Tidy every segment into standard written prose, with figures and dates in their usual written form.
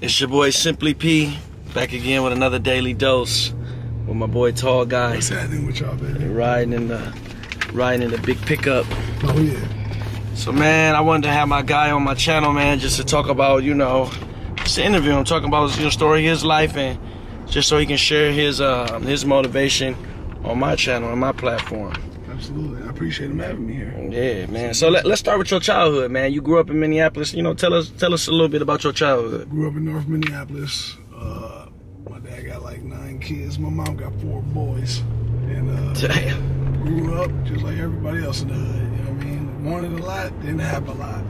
It's your boy Simply P, back again with another daily dose with my boy Tall Guy. What's happening with y'all, baby? Riding in the big pickup. Oh yeah. So man, I wanted to have my guy on my channel, man, just to talk about, just to interview him, talking about story of his life, and just so he can share his motivation on my channel, on my platform. Absolutely. I appreciate him having me here. Yeah, man. So let's start with your childhood, man. You grew up in Minneapolis. Tell us a little bit about your childhood. Grew up in North Minneapolis. My dad got like 9 kids. My mom got 4 boys. And Damn. Grew up just like everybody else in the hood. You know what I mean? Wanted a lot, didn't have a lot,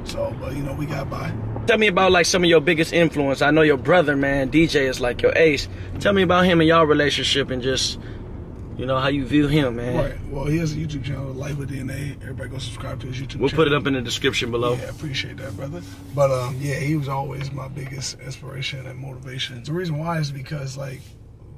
So, but we got by. Tell me about like some of your biggest influence. I know your brother, man, DJ, is like your ace. Tell me about him and y'all relationship and just how you view him, man. Right. Well, he has a YouTube channel, Life with DNA. Everybody go subscribe to his YouTube channel. We'll put it up in the description below. Yeah, appreciate that, brother. But yeah, he was always my biggest inspiration and motivation. The reason why is because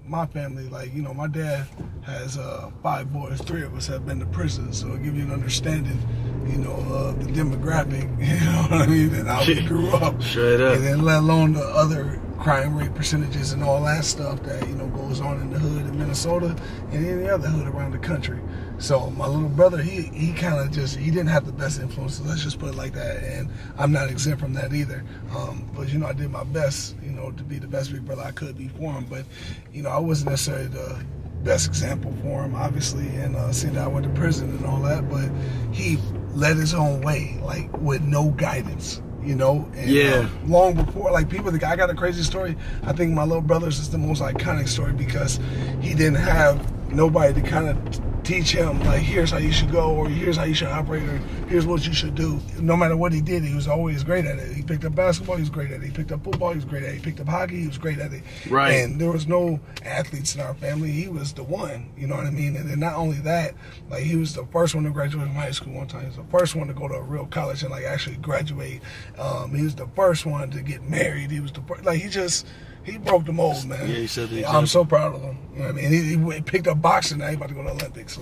my family, my dad has 5 boys. 3 of us have been to prison, so it'll give you an understanding, of the demographic, you know what I mean, and how we grew up. Straight up. And then let alone the other crime rate percentages and all that stuff that, goes on in the hood in Minnesota and any other hood around the country. So my little brother, he kind of he didn't have the best influences, let's just put it like that, and I'm not exempt from that either. But I did my best, to be the best big brother I could be for him, but I wasn't necessarily the best example for him, obviously, and seeing that I went to prison and all that, but he led his own way, with no guidance. And, yeah. Long before, people think I got a crazy story. I think my little brother's is the most iconic story because he didn't have nobody to kind of teach him, here's how you should go, or here's how you should operate, or here's what you should do. No matter what he did, he was always great at it. He picked up basketball, he was great at it. He picked up football, he was great at it. He picked up hockey, he was great at it. Right. And there was no athletes in our family. He was the one, you know what I mean? And then not only that, he was the first one to graduate from high school one time. He was the first one to go to a real college and actually graduate. He was the first one to get married. He was the first, he broke the mold, man. Yeah, he said that. I'm so proud of him. You know what I mean? He picked up boxing, now he's about to go to the Olympics.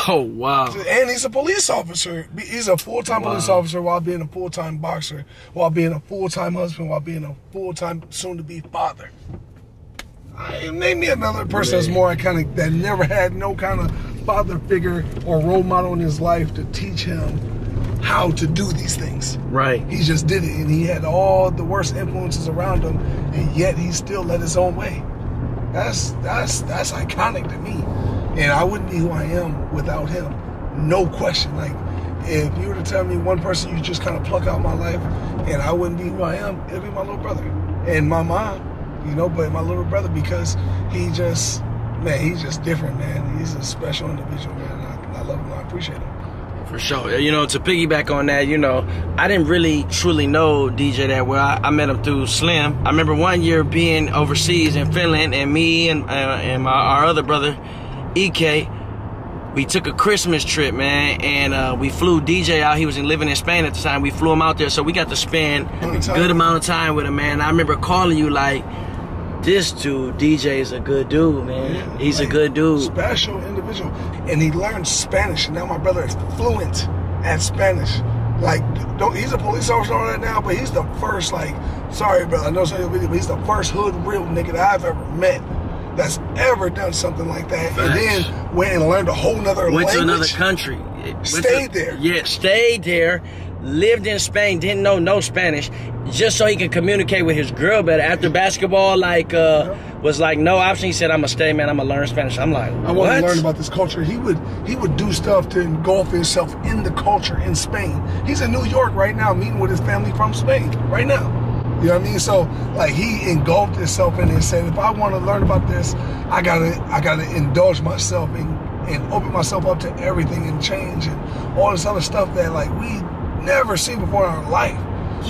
Oh, wow. And he's a police officer. He's a full-time police officer while being a full-time boxer, while being a full-time husband, while being a full-time soon-to-be father. Name me another person that's more iconic that never had no kind of father figure or role model in his life to teach him how to do these things. Right. He just did it, and he had all the worst influences around him, and yet he still led his own way. That's iconic to me, and I wouldn't be who I am without him. No question. If you were to tell me one person you just kind of pluck out my life, and I wouldn't be who I am, it'd be my little brother and my mom. But my little brother, because he's just different, man. He's a special individual, man. I love him. I appreciate him. For sure. To piggyback on that, I didn't really truly know DJ that well. I met him through Slim. I remember one year being overseas in Finland, and me and our other brother, EK, we took a Christmas trip, man, and we flew DJ out. He was living in Spain at the time. We flew him out there, so we got to spend a good amount of time with him, man. I remember calling you this dude, DJ, is a good dude, man. Yeah, he's a good dude. Special individual. And he learned Spanish, and now my brother is fluent at Spanish. He's a police officer and all that now, but he's the first, sorry, brother, I know some of your video, but he's the first hood real nigga that I've ever met that's ever done something like that. Facts. And then went and learned a whole nother language. Went to another country. Stayed there. Yeah, stayed there. Lived in Spain, didn't know no Spanish, just so he could communicate with his girl better. After basketball, was no option. He said, "I'm gonna stay, man. I'm gonna learn Spanish." I'm like, what? I want to learn about this culture. He would do stuff to engulf himself in the culture in Spain. He's in New York right now, meeting with his family from Spain right now. You know what I mean? So he engulfed himself in it and said, if I want to learn about this, I gotta indulge myself and open myself up to everything and change and all this other stuff that we never seen before in our life.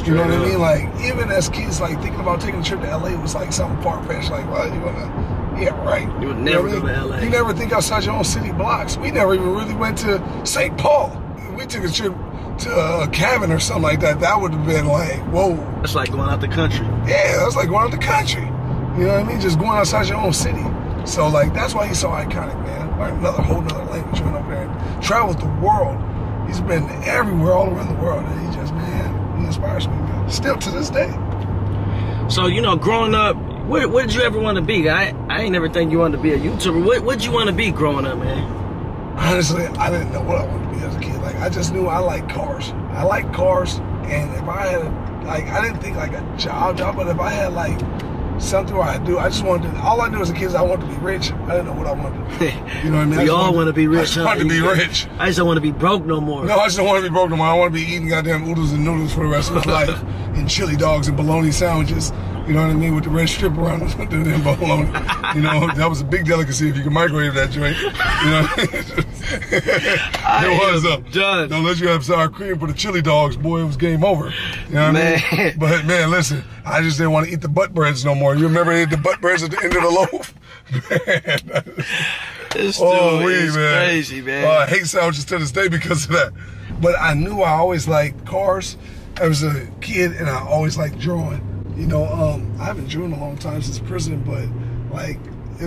You know what I mean? Even as kids, thinking about taking a trip to LA was something far-fetched. Well, you wanna, yeah, right. You would never go to LA. You never think outside your own city blocks. We never even really went to St. Paul. We took a trip to a cabin or something like that. That would have been whoa. That's like going out the country. Yeah, that's like going out the country. You know what I mean? Just going outside your own city. So that's why he's so iconic, man. Learned whole nother language, went up there and traveled the world. He's been everywhere, all around the world, and he inspires me, man. Still to this day. So, you know, growing up, what did you ever want to be? I ain't never think you wanted to be a YouTuber. What did you want to be growing up, man? Honestly, I didn't know what I wanted to be as a kid. Like, I just knew I liked cars. I liked cars, and if I had, I didn't think like a job, but if I had like something where I just wanted to, all I knew as a kid is I wanted to be rich. I didn't know what I wanted to do. You know what I mean? We all want to be rich. I just wanted to be rich. I just don't want to be broke no more. No, I just don't want to be broke no more. I want to be eating goddamn oodles and noodles for the rest of my life. And chili dogs and bologna sandwiches. You know what I mean? With the red strip around the bologna. You know, that was a big delicacy if you could microwave that joint. You know it was done. Don't let you have sour cream for the chili dogs, boy. It was game over. You know what I mean? But man, listen, I just didn't want to eat the butt breads no more. You remember they ate the butt breads at the end of the loaf? Man. This dude is crazy, man. I hate sandwiches to this day because of that. But I knew I always liked cars. I was a kid and I always liked drawing. You know, I haven't drawn in a long time since prison, but like,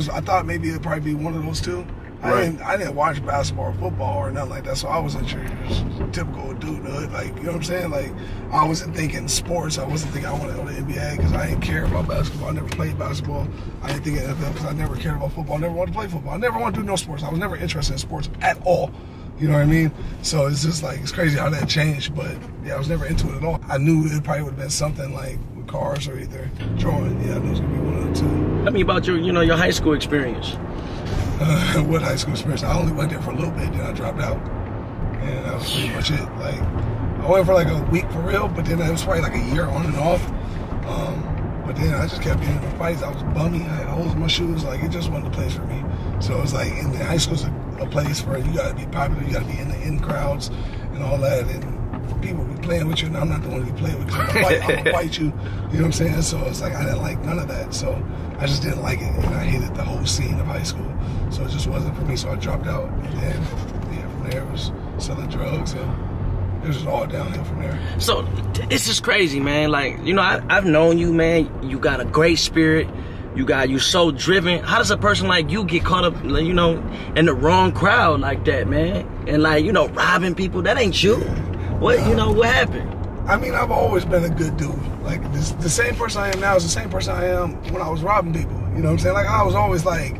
I thought maybe it'd probably be one of those two. Right. I didn't watch basketball or football or nothing like that, so I wasn't sure. Just typical dude in the hood, like, you know what I'm saying? Like, I wasn't thinking sports. I wasn't thinking I wanted to go to the NBA because I didn't care about basketball. I never played basketball. I didn't think of NFL because I never cared about football. I never wanted to play football. I never wanted to do no sports. I was never interested in sports at all. You know what I mean? So it's just like, it's crazy how that changed, but yeah, I was never into it at all. I knew it probably would have been something like with cars or either drawing. Yeah, I knew it was going to be one of the two. Tell me about your high school experience. What high school experience? I only went there for a little bit, then I dropped out. And that was pretty much it. Like, I went for like a week for real, but then it was probably like a year on and off. But then I just kept getting into fights. I was bummy. I had holes in my shoes. Like, it just wasn't the place for me. So it was like, in the high school's a place where you gotta be popular, you gotta be in the in crowds and all that, and people be playing with you, and I'm not the one to be playing with because I'm gonna fight you. You know what I'm saying? So it's like I didn't like none of that. So I just didn't like it, and I hated the whole scene of high school. So it just wasn't for me. So I dropped out, and then yeah, from there it was selling drugs, and it was just all downhill from there. So this is crazy, man. Like, you know, I've known you, man. You got a great spirit. You so driven. How does a person like you get caught up, you know, in the wrong crowd like that, man? And like, you know, robbing people, that ain't you. What, you know, what happened? I mean, I've always been a good dude. Like, the same person I am now is the same person I am when I was robbing people. You know what I'm saying? Like, I was always like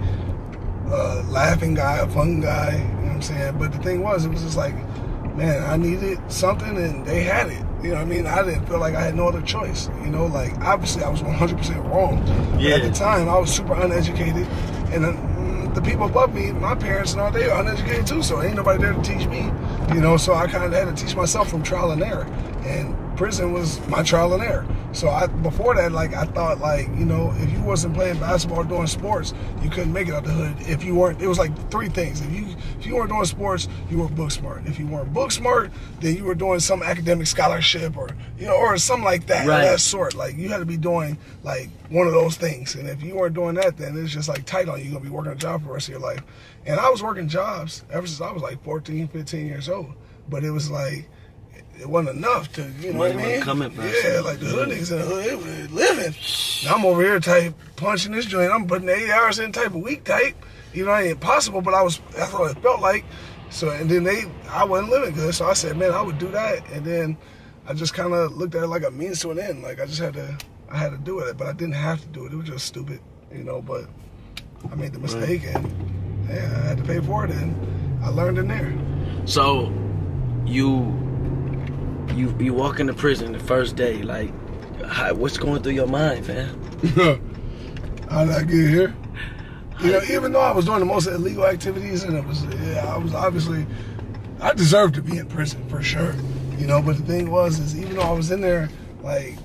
a laughing guy, a fun guy, you know what I'm saying? But the thing was, it was just like, man, I needed something and they had it. You know what I mean? I didn't feel like I had no other choice. You know, like, obviously I was 100% wrong. Yeah. But at the time, I was super uneducated. And the people above me, my parents and all, they are uneducated too. So ain't nobody there to teach me. You know, so I kind of had to teach myself from trial and error. And prison was my trial and error. So before that, like, I thought, like, you know, if you wasn't playing basketball or doing sports, you couldn't make it out the hood. If you weren't, it was like three things. If you weren't doing sports, you were book smart. If you weren't book smart, then you were doing some academic scholarship or, you know, or something like that, right. Of that sort. Like, you had to be doing, like, one of those things. And if you weren't doing that, then it's just, like, tight on you. You're going to be working a job for the rest of your life. And I was working jobs ever since I was, like, 14, 15 years old. But it was, like, it wasn't enough to, you know what I mean? Yeah, like the hood niggas in the hood, it was living. Now I'm over here type punching this joint. I'm putting 8 hours in type of week type. You know, it ain't possible, but that's what it felt like. So, and then I wasn't living good. So I said, man, I would do that. And then I just kind of looked at it like a means to an end. Like I had to do it, but I didn't have to do it. It was just stupid, you know, but I made the mistake and yeah, I had to pay for it and I learned in there. So you walk into prison the first day, like, what's going through your mind, fam? How did I get here? You know, even though I was doing the most illegal activities and I was obviously, I deserved to be in prison for sure. You know, but the thing is even though I was in there, like,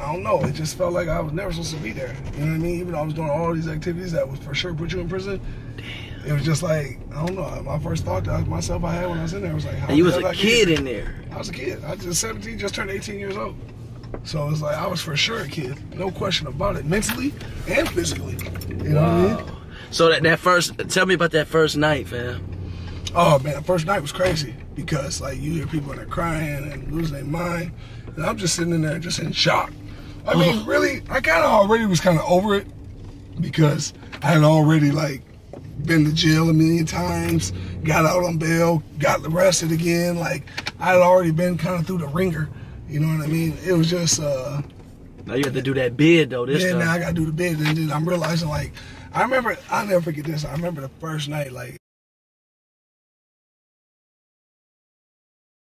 I don't know, it just felt like I was never supposed to be there. You know what I mean? Even though I was doing all these activities that would for sure put you in prison. Damn. It was just like, I don't know, my first thought to myself I had when I was in there was like, how and you was a kid in there. I was a kid. I was 17, just turned 18 years old. So it was like, I was for sure a kid. No question about it. Mentally and physically. You know what I mean? So tell me about that first night, fam. Oh man, the first night was crazy because like you hear people in there crying and losing their mind. And I'm just sitting in there just in shock. I mean, really, I kind of already was kind of over it because I had already like been to jail a million times, got out on bail, got arrested again. Like I had already been kind of through the ringer. You know what I mean? It was just, Now you have to do that bid though. This Yeah, stuff. now I gotta do the bid, and then I'm realizing like, I'll never forget this. I remember the first night, like